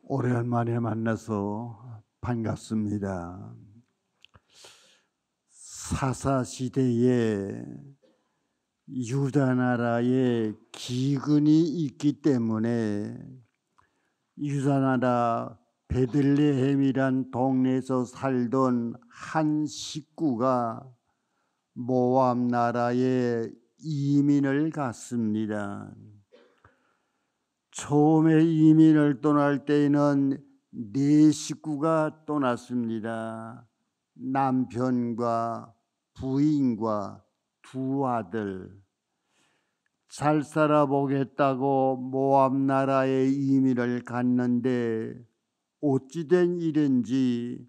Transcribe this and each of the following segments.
오랜만에 만나서 반갑습니다. 사사시대에 유다 나라에 기근이 있기 때문에 유다 나라 베들레헴이란 동네에서 살던 한 식구가 모압 나라에 이민을 갔습니다. 처음에 이민을 떠날 때에는 네 식구가 떠났습니다. 남편과 부인과 두 아들. 잘 살아보겠다고 모압 나라에 이민을 갔는데 어찌된 일인지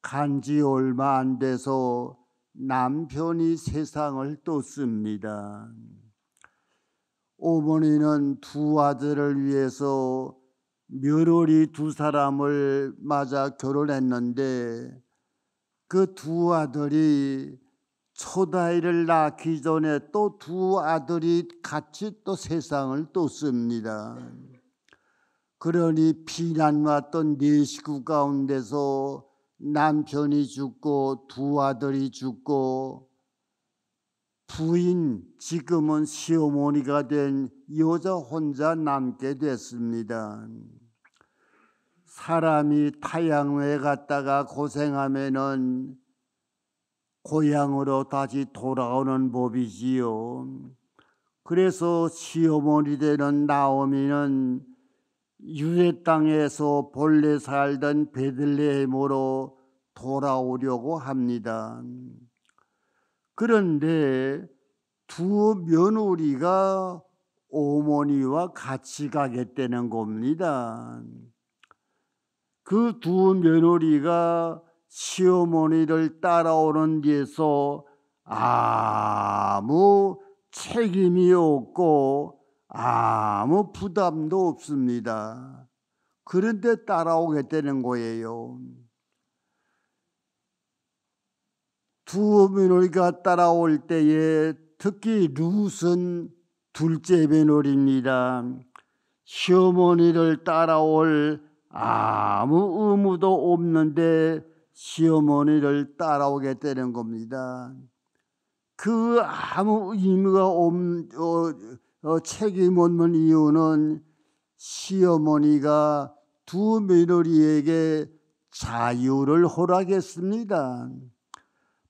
간지 얼마 안 돼서 남편이 세상을 떴습니다. 어머니는 두 아들을 위해서 며느리 두 사람을 맞아 결혼했는데 그 두 아들이 첫 아이를 낳기 전에 또 두 아들이 같이 또 세상을 떴습니다. 그러니 피난 왔던 네 식구 가운데서 남편이 죽고 두 아들이 죽고 부인, 지금은 시어머니가 된 여자 혼자 남게 됐습니다. 사람이 타향에 갔다가 고생하면은 고향으로 다시 돌아오는 법이지요. 그래서 시어머니 되는 나오미는 유대 땅에서 본래 살던 베들레헴으로 돌아오려고 합니다. 그런데 두 며느리가 어머니와 같이 가겠다는 겁니다. 그 두 며느리가 시어머니를 따라오는 데서 아무 책임이 없고 아무 부담도 없습니다. 그런데 따라오겠다는 거예요. 두 며느리가 따라올 때에 특히 룻은 둘째 며느리입니다. 시어머니를 따라올 아무 의무도 없는데 시어머니를 따라오겠다는 겁니다. 그 아무 의무가 없는 책임 없는 이유는 시어머니가 두 며느리에게 자유를 허락했습니다.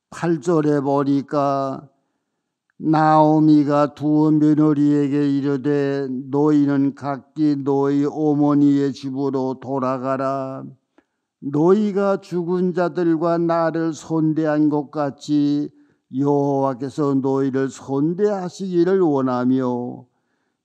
8절에 보니까 나오미가 두 며느리에게 이르되 너희는 각기 너희 어머니의 집으로 돌아가라. 너희가 죽은 자들과 나를 선대한 것 같이 여호와께서 너희를 선대하시기를 원하며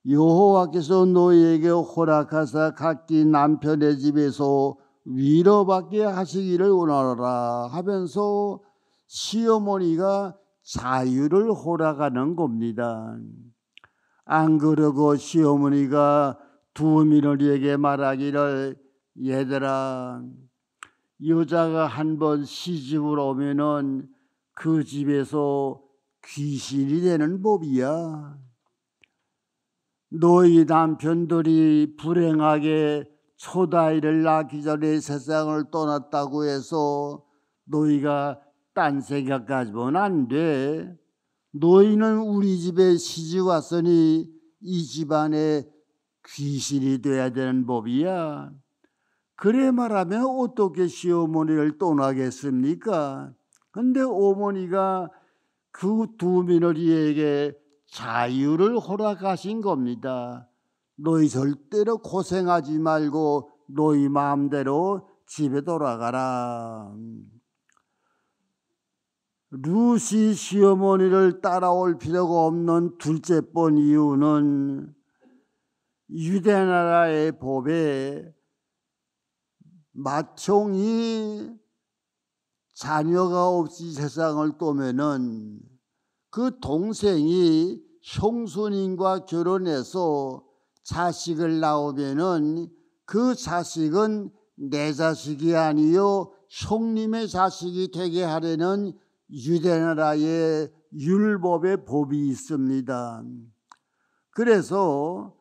여호와께서 너희에게 허락하사 각기 남편의 집에서 위로받게 하시기를 원하노라 하면서 시어머니가 자유를 허락하는 겁니다. 안 그러고 시어머니가 두 며느리에게 말하기를 얘들아, 여자가 한번 시집을 오면은 그 집에서 귀신이 되는 법이야. 너희 남편들이 불행하게 첫 아이를 낳기 전에 세상을 떠났다고 해서 너희가 딴 생각 가지면 안 돼. 너희는 우리 집에 시집 왔으니 이 집안에 귀신이 돼야 되는 법이야. 그래 말하면 어떻게 시어머니를 떠나겠습니까? 근데 어머니가 그 두 며느리에게 자유를 허락하신 겁니다. 너희 절대로 고생하지 말고 너희 마음대로 집에 돌아가라. 룻이 시어머니를 따라올 필요가 없는 둘째 번 이유는 유대 나라의 법에 맏형이 자녀가 없이 세상을 떠면은 그 동생이 형수님과 결혼해서 자식을 낳으면은 그 자식은 내 자식이 아니요 형님의 자식이 되게 하려는 유대나라의 율법의 법이 있습니다. 그래서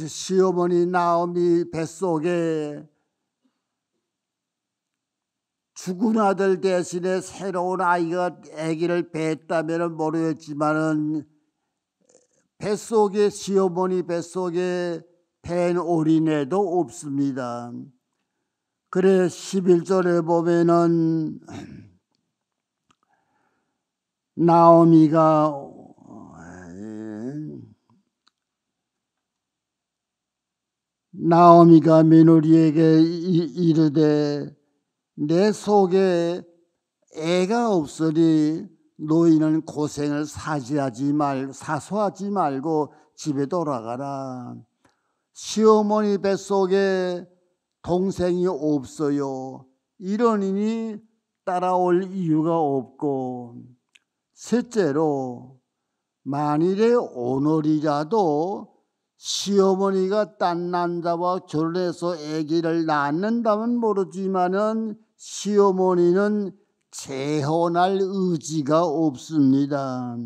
시어머니 나오미 뱃속에 죽은 아들 대신에 새로운 아기를 뱄다면 모르겠지만은 시어머니 뱃속에 밴 어린애도 없습니다. 그래 11절에 보면은 나오미가 며느리에게 이르되 내 속에 애가 없으니 너희는 고생을 사소하지 말고 집에 돌아가라. 시어머니 뱃속에 동생이 없어요. 이러니 따라올 이유가 없고, 셋째로 만일에 오늘이라도 시어머니가 딴 남자와 결혼해서 아기를 낳는다면 모르지만은 시어머니는 재혼할 의지가 없습니다.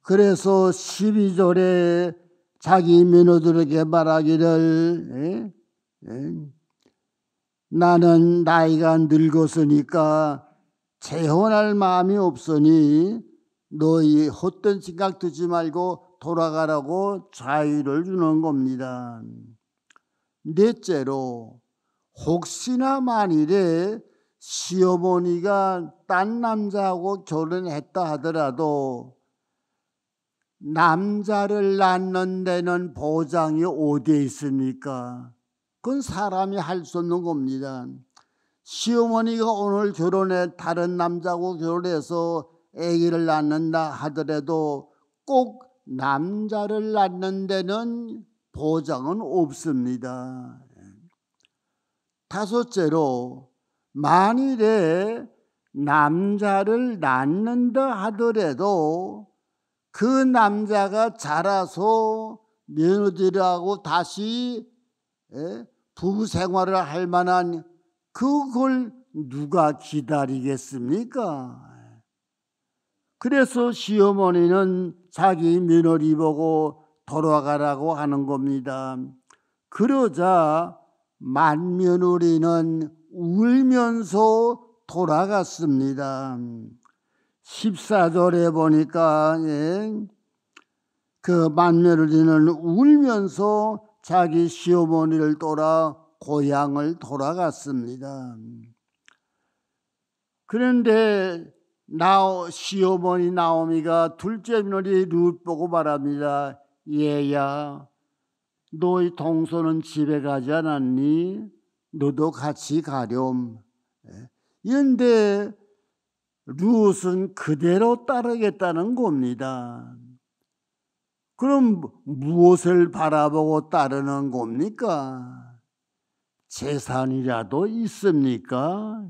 그래서 12절에 자기 며느들에게 말하기를 나는 나이가 늙었으니까 재혼할 마음이 없으니 너희 헛된 생각 듣지 말고 돌아가라고 자유를 주는 겁니다. 넷째로 혹시나 만일에 시어머니가 딴 남자하고 결혼했다 하더라도 남자를 낳는 데는 보장이 어디에 있습니까? 그건 사람이 할 수 없는 겁니다. 시어머니가 오늘 다른 남자하고 결혼해서 아기를 낳는다 하더라도 꼭 남자를 낳는 데는 보장은 없습니다. 다섯째로 만일에 남자를 낳는다 하더라도 그 남자가 자라서 며느리하고 다시 부부 생활을 할 만한 그걸 누가 기다리겠습니까? 그래서 시어머니는 자기 며느리 보고 돌아가라고 하는 겁니다. 그러자 맏며느리는 울면서 돌아갔습니다. 14절에 보니까 그 맏며느리는 울면서 자기 시어머니를 따라 고향을 돌아갔습니다. 그런데 시어머니 나오미가 둘째 며느리 룻 보고 말합니다. 얘야, 너희 동서는 집에 가지 않았니? 너도 같이 가렴. 그런데 룻은 그대로 따르겠다는 겁니다. 그럼 무엇을 바라보고 따르는 겁니까? 재산이라도 있습니까?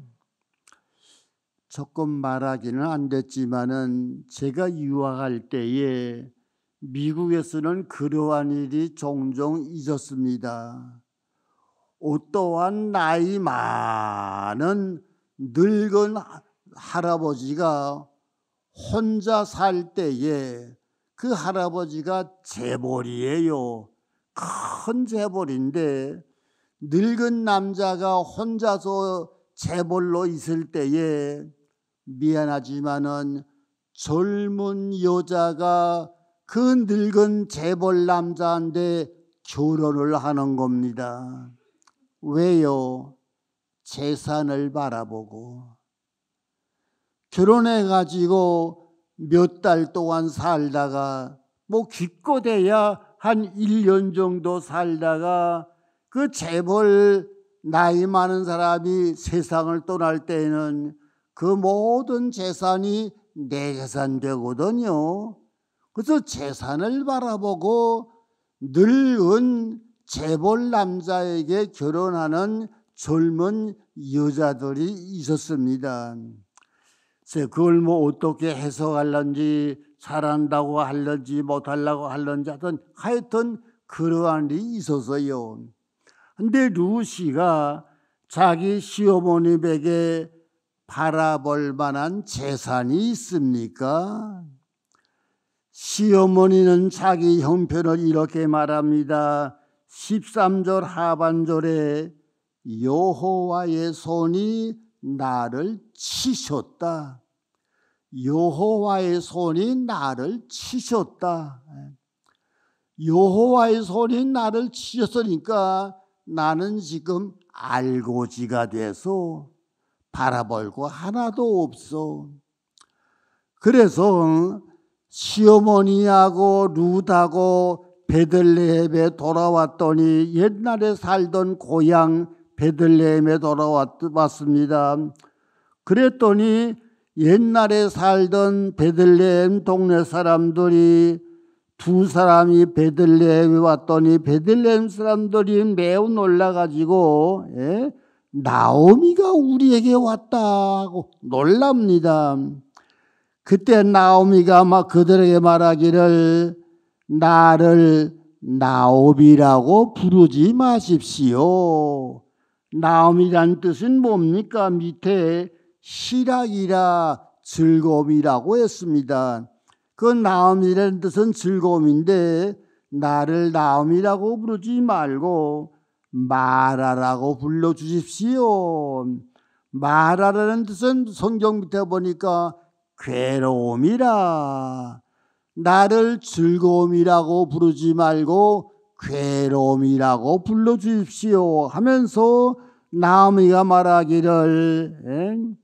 조금 말하기는 안 됐지만은 제가 유학할 때에 미국에서는 그러한 일이 종종 있었습니다. 어떠한 나이 많은 늙은 할아버지가 혼자 살 때에 그 할아버지가 재벌이에요. 큰 재벌인데 늙은 남자가 혼자서 재벌로 있을 때에 미안하지만은 젊은 여자가 그 늙은 재벌 남자한테 결혼을 하는 겁니다. 왜요? 재산을 바라보고. 결혼해가지고 몇 달 동안 살다가 기껏해야 한 1년 정도 살다가 그 재벌 나이 많은 사람이 세상을 떠날 때에는 그 모든 재산이 내 재산 되거든요. 그래서 재산을 바라보고 늙은 재벌 남자에게 결혼하는 젊은 여자들이 있었습니다. 그걸 어떻게 해석하는지 잘한다고 하는지 못하려고 하는지 하여튼 그러한 일이 있어서요. 근데 루시가 자기 시어머니에게 바라볼 만한 재산이 있습니까? 시어머니는 자기 형편을 이렇게 말합니다. 13절 하반절에 여호와의 손이 나를 치셨다. 여호와의 손이 나를 치셨다. 여호와의 손이 나를 치셨으니까 나는 지금 알고지가 돼서 바라볼 거 하나도 없어. 그래서 시어머니하고 룻하고 베들레헴에 돌아왔더니 옛날에 살던 고향 베들레헴에 돌아왔습니다. 그랬더니 옛날에 살던 베들레헴 동네 사람들이 두 사람이 베들레헴에 왔더니 베들레헴 사람들이 매우 놀라가지고 나오미가 우리에게 왔다고 놀랍니다. 그때 나오미가 막 그들에게 말하기를 나를 나오미라고 부르지 마십시오. 나오미란 뜻은 뭡니까? 밑에 희락이라 즐거움이라고 했습니다. 그 나오미라는 뜻은 즐거움인데 나를 나오미라고 부르지 말고 마라라고 불러주십시오. 마라라는 뜻은 성경 밑에 보니까 괴로움이라. 나를 즐거움이라고 부르지 말고 괴로움이라고 불러주십시오 하면서 나오미가 말하기를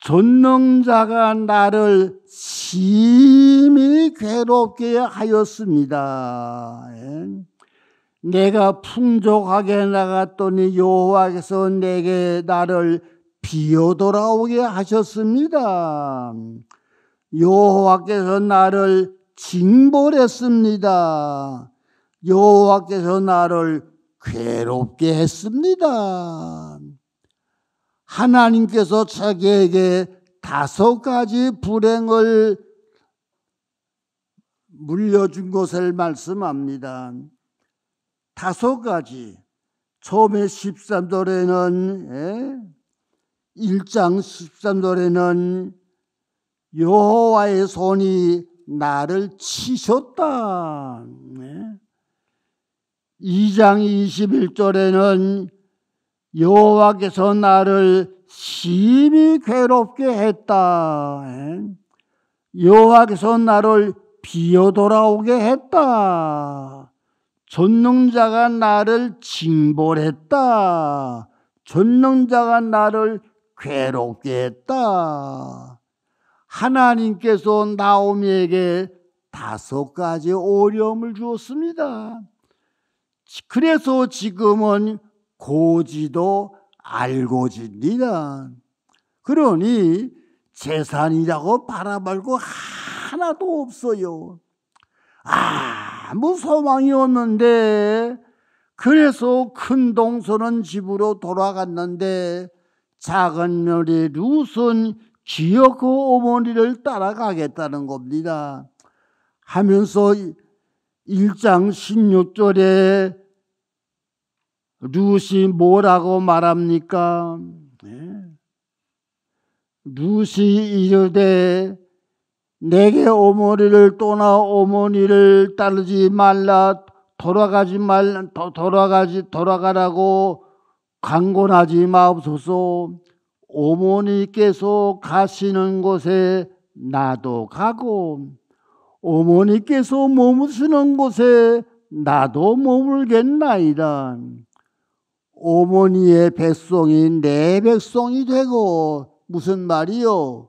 전능자가 나를 심히 괴롭게 하였습니다. 내가 풍족하게 나갔더니 여호와께서 내게 나를 비어 돌아오게 하셨습니다. 여호와께서 나를 징벌했습니다. 여호와께서 나를 괴롭게 했습니다. 하나님께서 자기에게 5가지 불행을 물려준 것을 말씀합니다. 5가지. 처음에 13절에는 1장 13절에는 여호와의 손이 나를 치셨다. 2장 21절에는 여호와께서 나를 심히 괴롭게 했다. 여호와께서 나를 비어 돌아오게 했다. 전능자가 나를 징벌했다. 전능자가 나를 괴롭게 했다. 하나님께서 나오미에게 5가지 어려움을 주었습니다. 그래서 지금은 고지도 알고지입니다. 그러니 재산이라고 바라볼 거 하나도 없어요. 아무 소망이 없는데 그래서 큰 동서는 집으로 돌아갔는데 작은 며느리 룻은 기어코 어머니를 따라가겠다는 겁니다. 하면서 1장 16절에 룻이 뭐라고 말합니까? 룻이 이르되 내게 어머니를 떠나 어머니를 따르지 말라. 돌아가라고 강권하지 마옵소서. 어머니께서 가시는 곳에 나도 가고 어머니께서 머무시는 곳에 나도 머물겠나이다. 어머니의 백성이 내 백성이 되고, 무슨 말이요?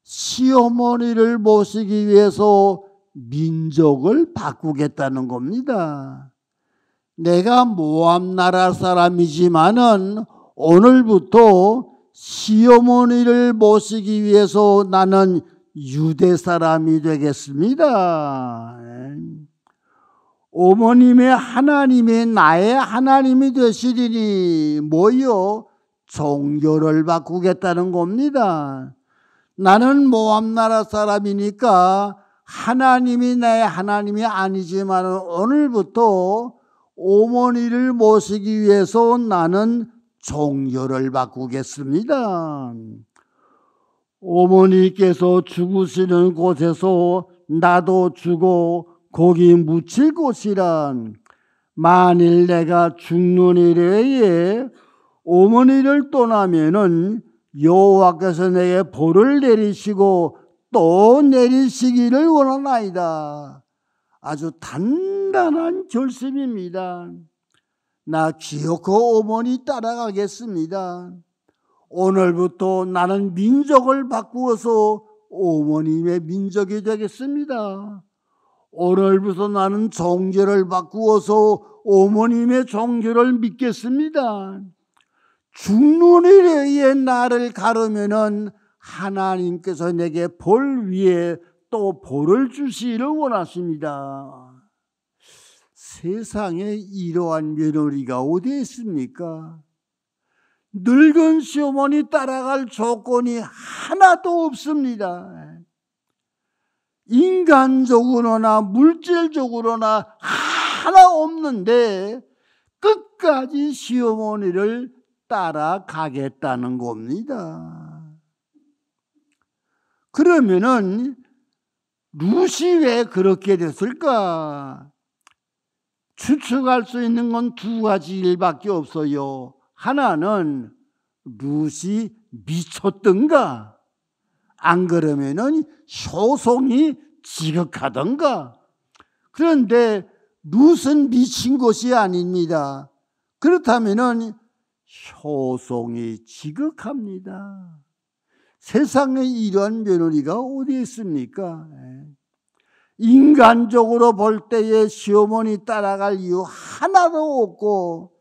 시어머니를 모시기 위해서 민족을 바꾸겠다는 겁니다. 내가 모압 나라 사람이지만은 오늘부터 시어머니를 모시기 위해서 나는 유대 사람이 되겠습니다. 어머님의 하나님이 나의 하나님이 되시리니 뭐요? 종교를 바꾸겠다는 겁니다. 나는 모압 나라 사람이니까 하나님이 나의 하나님이 아니지만 오늘부터 어머니를 모시기 위해서 나는 종교를 바꾸겠습니다. 어머니께서 죽으시는 곳에서 나도 죽어 거기 묻힐 곳이란, 만일 내가 죽는 이래에 어머니를 떠나면은 여호와께서 내게 벌을 내리시고 또 내리시기를 원하나이다. 아주 단단한 결심입니다. 나 기어코 어머니 따라가겠습니다. 오늘부터 나는 민족을 바꾸어서 어머님의 민족이 되겠습니다. 오늘부터 나는 종교를 바꾸어서 어머님의 종교를 믿겠습니다. 죽는 일에 나를 가르면은 하나님께서 내게 벌 위에 또 벌을 주시기를 원하십니다. 세상에 이러한 며느리가 어디 있습니까? 늙은 시어머니 따라갈 조건이 하나도 없습니다. 인간적으로나 물질적으로나 하나 없는데 끝까지 시어머니를 따라가겠다는 겁니다. 그러면은 룻이 왜 그렇게 됐을까? 추측할 수 있는 건 두 가지 일밖에 없어요. 하나는 룻이 미쳤던가, 안 그러면은 효성이 지극하던가. 그런데 룻은 미친 것이 아닙니다. 그렇다면은 효성이 지극합니다. 세상에 이러한 며느리가 어디 있습니까? 인간적으로 볼 때에 시어머니 따라갈 이유 하나도 없고,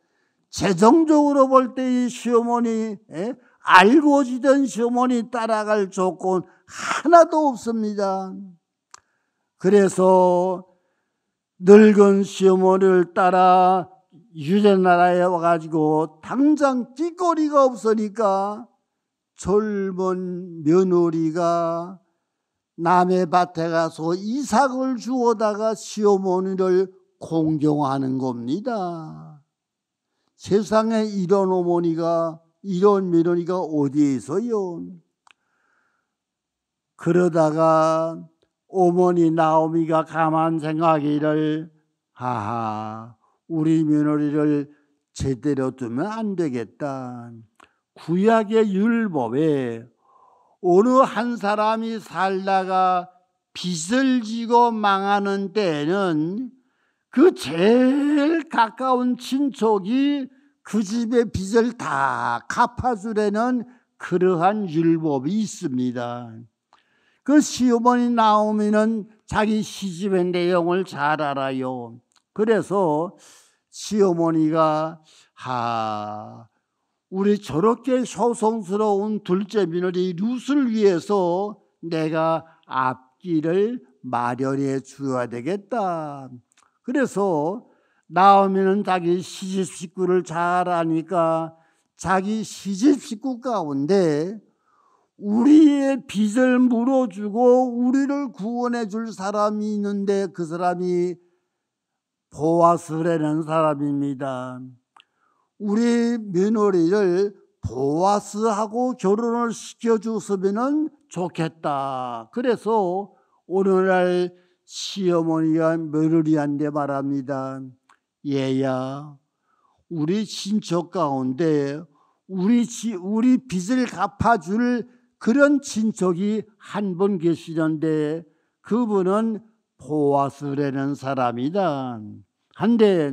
재정적으로 볼 때 이 시어머니, 알고 지던 시어머니 따라갈 조건 하나도 없습니다. 그래서 늙은 시어머니를 따라 유전나라에 와가지고 당장 찌꺼리가 없으니까 젊은 며느리가 남의 밭에 가서 이삭을 주워다가 시어머니를 공경하는 겁니다. 세상에 이런 어머니가, 이런 며느리가 어디에 있어요? 그러다가 어머니 나오미가 가만 생각하기를, 하하, 우리 며느리를 제대로 두면 안 되겠다. 구약의 율법에 어느 한 사람이 살다가 빚을 지고 망하는 때에는 그 제일 가까운 친척이 그 집의 빚을 다 갚아주려는 그러한 율법이 있습니다. 그 시어머니 나오미는 자기 시집의 내용을 잘 알아요. 그래서 시어머니가, 우리 저렇게 효성스러운 둘째 며느리 룻을 위해서 내가 앞길을 마련해 줘야 되겠다. 그래서 나오미는 자기 시집 식구를 잘 아니까 자기 시집 식구 가운데 우리의 빚을 물어주고 우리를 구원해 줄 사람이 있는데 그 사람이 보아스라는 사람입니다. 우리 며느리를 보아스하고 결혼을 시켜줬으면 좋겠다. 그래서 오늘날 시어머니가 며느리한테 말합니다. 얘야, 우리 친척 가운데 우리 빚을 갚아줄 그런 친척이 한 분 계시는데 그분은 보아스라는 사람이다. 한데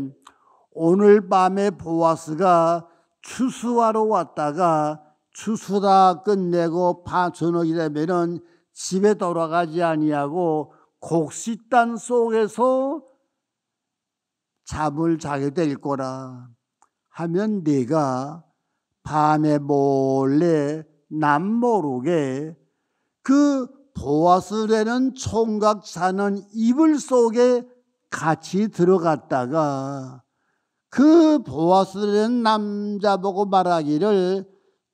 오늘 밤에 보아스가 추수하러 왔다가 추수 다 끝내고 저녁이 되면은 집에 돌아가지 아니하고 곡식단 속에서 잠을 자게 될 거라 하면 네가 밤에 몰래 남모르게 그 보아스라는 총각 사는 이불 속에 같이 들어갔다가 그 보아스라는 남자 보고 말하기를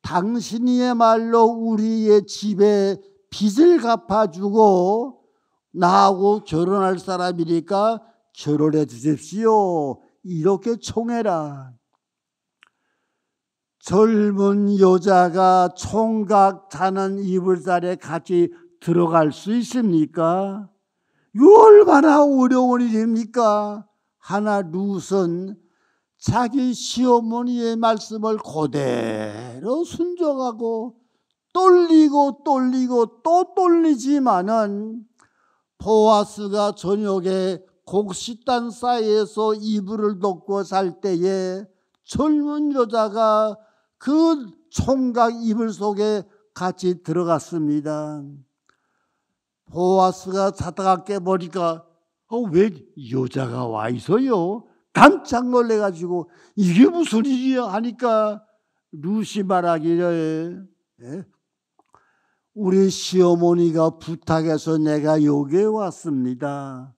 당신이야말로 우리의 집에 빚을 갚아주고 나하고 결혼할 사람이니까 결혼해 주십시오. 이렇게 청해라. 젊은 여자가 총각 자는 이불살에 같이 들어갈 수 있습니까? 얼마나 어려운 일입니까? 하나 룻은 자기 시어머니의 말씀을 그대로 순종하고 떨리고 또 떨리지만은 보아스가 저녁에 곡식단 사이에서 이불을 덮고 잘 때에 젊은 여자가 그 총각 이불 속에 같이 들어갔습니다. 보아스가 자다가 깨보니까 왜 여자가 와 있어요? 깜짝 놀래가지고 이게 무슨 일이야 하니까 룻이 말하기를 우리 시어머니가 부탁해서 내가 여기에 왔습니다.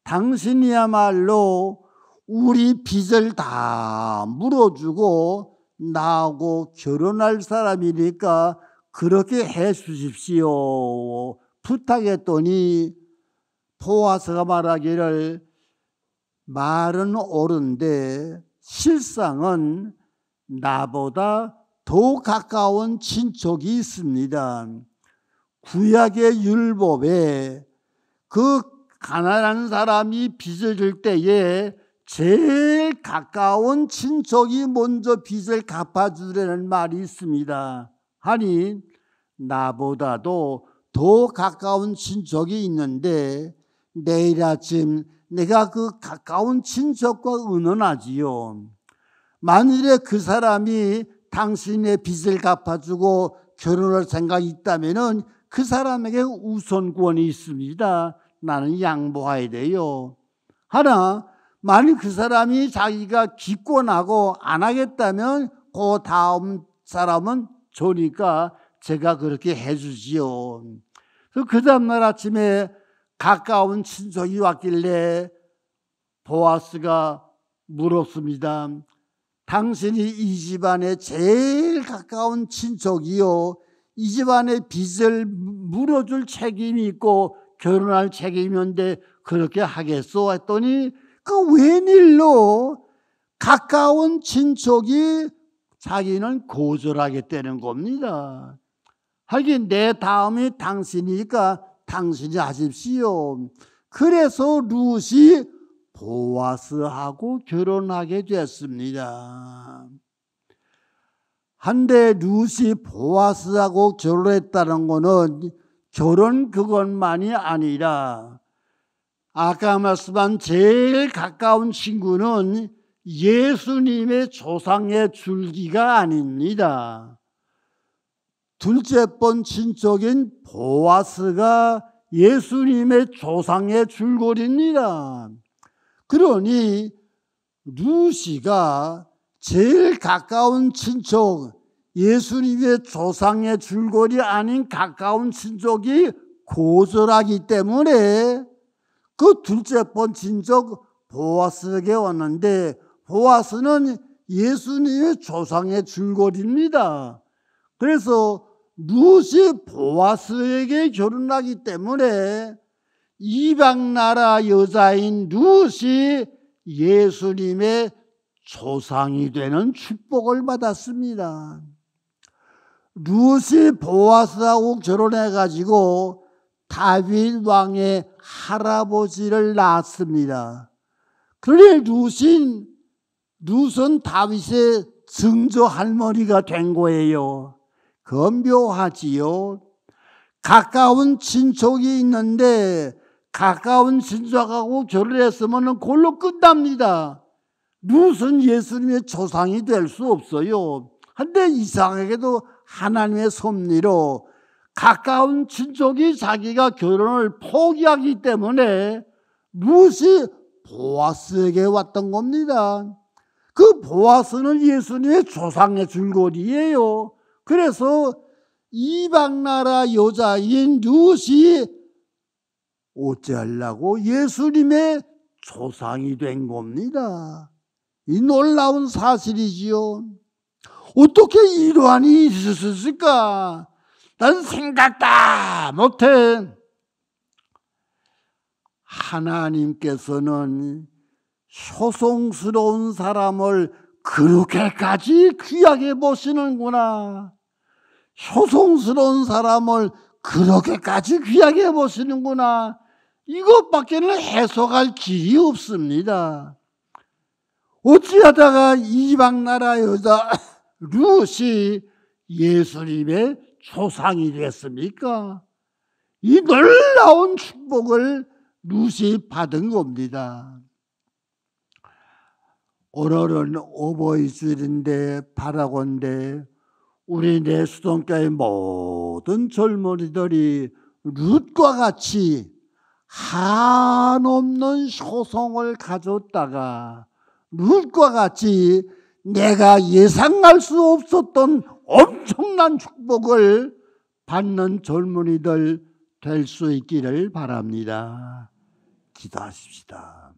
당신이야말로 우리 빚을 다 물어주고 나하고 결혼할 사람이니까 그렇게 해 주십시오. 부탁했더니 보아스가 말하기를 말은 옳은데 실상은 나보다 더 가까운 친척이 있습니다. 구약의 율법에 그 가난한 사람이 빚을 질 때에 제일 가까운 친척이 먼저 빚을 갚아주려는 말이 있습니다. 하니 나보다도 더 가까운 친척이 있는데 내일 아침 내가 그 가까운 친척과 의논하지요. 만일에 그 사람이 당신의 빚을 갚아주고 결혼할 생각이 있다면 그 사람에게 우선권이 있습니다. 나는 양보해야 돼요. 하나 만일 그 사람이 자기가 기권하고 안 하겠다면 그 다음 사람은 저니까 제가 그렇게 해주지요. 그 다음날 아침에 가까운 친척이 왔길래 보아스가 물었습니다. 당신이 이 집안의 제일 가까운 친척이요, 이 집안의 빚을 물어줄 책임이 있고 결혼할 책임이 있는데 그렇게 하겠소? 했더니 그 웬일로 가까운 친척이 자기는 거절하겠다는 겁니다. 하긴 내 다음이 당신이니까 당신이 하십시오. 그래서 룻이 보아스하고 결혼하게 됐습니다. 한데 룻이 보아스하고 결혼했다는 것은 결혼 그것만이 아니라 아까 말씀한 제일 가까운 친구는 예수님의 조상의 줄기가 아닙니다. 둘째 번 친척인 보아스가 예수님의 조상의 줄거리입니다. 그러니 룻이가 제일 가까운 친척, 예수님의 조상의 줄거리 아닌 가까운 친척이 거절하기 때문에 그 둘째 번 친척 보아스에게 왔는데 보아스는 예수님의 조상의 줄거리입니다. 그래서 룻이 보아스에게 결혼하기 때문에 이방 나라 여자인 룻이 예수님의 조상이 되는 축복을 받았습니다. 룻이 보아스하고 결혼해가지고 다윗 왕의 할아버지를 낳았습니다. 그런데 룻은 다윗의 증조 할머니가 된 거예요. 묘하지요. 가까운 친척이 있는데 가까운 친척하고 결혼했으면 그걸로 끝납니다. 룻은 예수님의 조상이 될 수 없어요. 한데 이상하게도 하나님의 섭리로 가까운 친척이 자기가 결혼을 포기하기 때문에 룻이 보아스에게 왔던 겁니다. 그 보아스는 예수님의 조상의 줄거리예요. 그래서 이방 나라 여자인 룻이 어찌하려고 예수님의 조상이 된 겁니다. 이 놀라운 사실이지요. 어떻게 이러한 일이 있을 수 있을까? 난 생각도 못해. 하나님께서는 효성스러운 사람을 그렇게까지 귀하게 보시는구나. 효성스러운 사람을 그렇게까지 귀하게 보시는구나. 이것밖에는 해석할 길이 없습니다. 어찌하다가 이방 나라 여자 룻이 예수님의 조상이 됐습니까? 이 놀라운 축복을 룻이 받은 겁니다. 오늘은 어버이주일인데 바라건대 우리 내수동교회 모든 젊은이들이 룻과 같이 한없는 효성을 가졌다가 룻과 같이 내가 예상할 수 없었던 엄청난 축복을 받는 젊은이들 될 수 있기를 바랍니다. 기도하십시다.